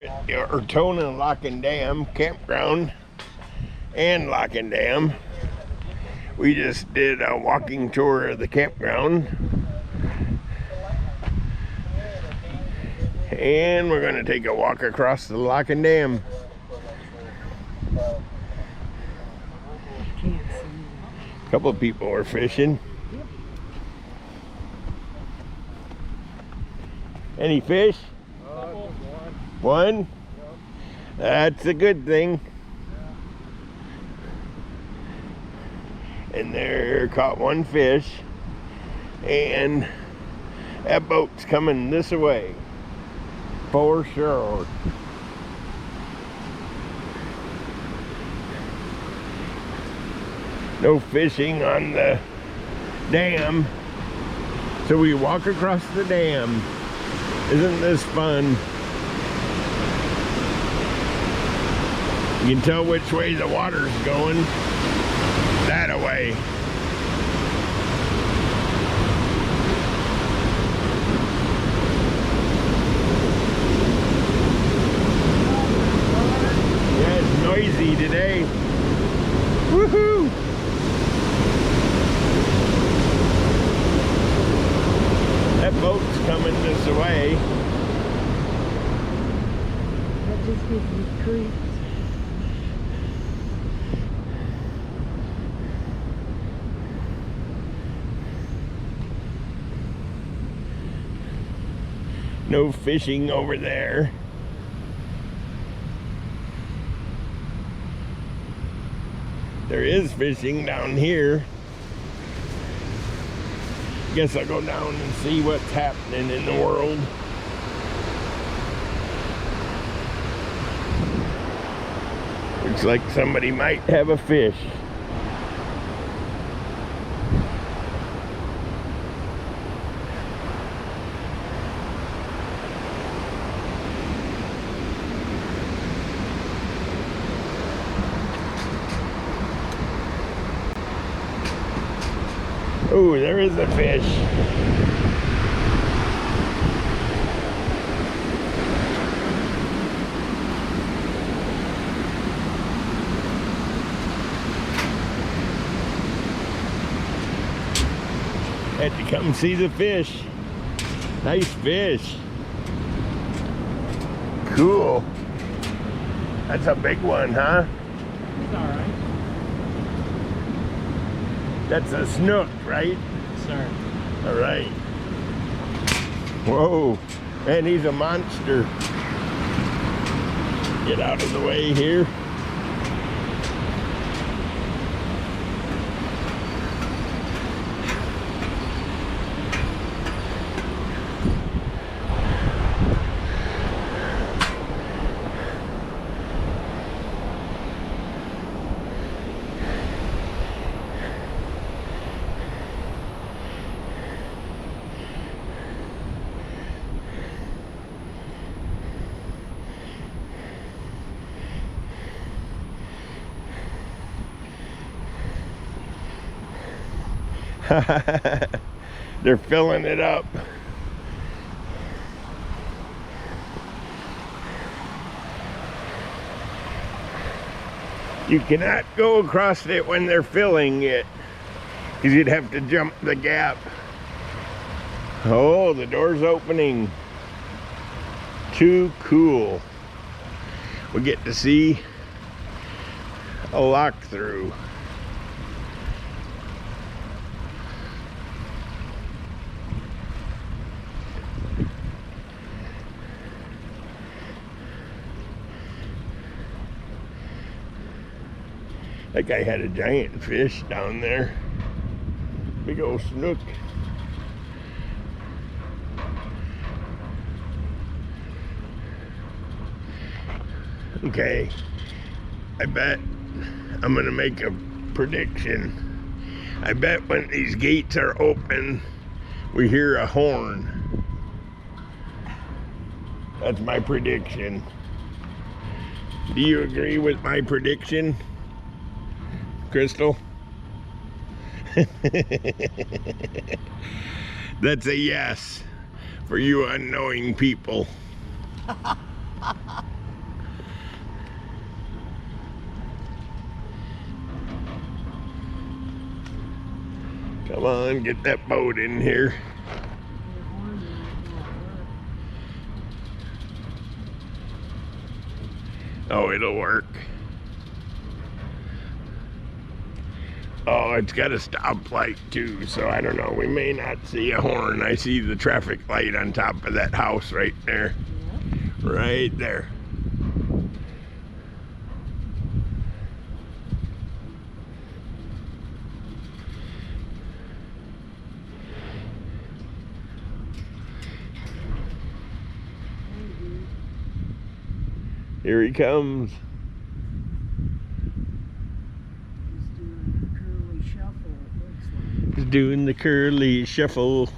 Ortona Lock Dam campground and Lock Dam. We just did a walking tour of the campground, and we're going to take a walk across the Lock Dam. A couple of people are fishing. Any fish? One? That's a good thing. And there caught one fish, and that boat's coming this way for sure. No fishing on the dam, so we walk across the dam. Isn't this fun? You can tell which way the water's going. That way. Yeah, it's noisy today. Woohoo! That boat's coming this way. That just gives me creeps. No fishing over there. There is fishing down here. Guess I'll go down and see what's happening in the world. Looks like somebody might have a fish. Oh, there is a fish. Had to come see the fish. Nice fish. Cool. That's a big one, huh? It's all right. That's a snook, right? Sir. All right. Whoa, man, he's a monster. Get out of the way here. They're filling it up. You cannot go across it when they're filling it, because you'd have to jump the gap. Oh, the door's opening. Too cool. We get to see a lock through. That guy had a giant fish down there. Big old snook. Okay, I bet I'm gonna make a prediction. I bet when these gates are open, we hear a horn. That's my prediction. Do you agree with my prediction, Crystal? That's a yes for you unknowing people. Come on, get that boat in here. Oh, it'll work. Oh, it's got a stoplight too, so I don't know. We may not see a horn. I see the traffic light on top of that house right there. Right there. Here he comes. He's doing the curly shuffle.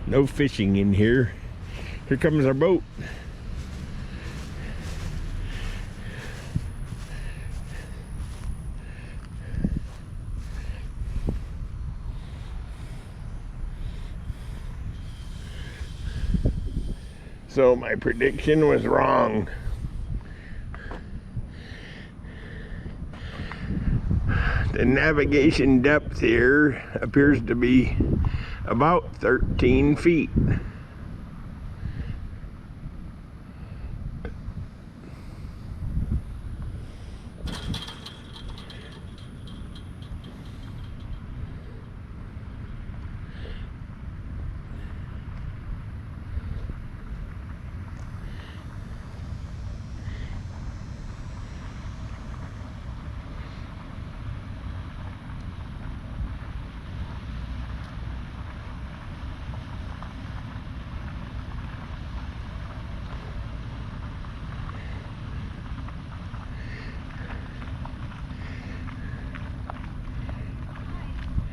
No fishing in here. Here comes our boat. So my prediction was wrong. The navigation depth here appears to be about 13 feet.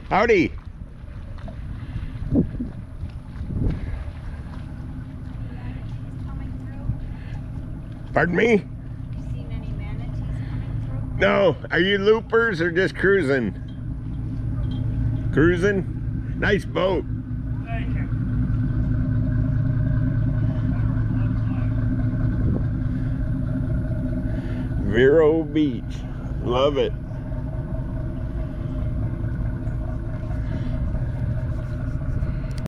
Howdy. Pardon me? Have you seen any manatees coming through? No. Are you loopers or just cruising? Cruising? Nice boat. Thank you. Vero Beach. Love it.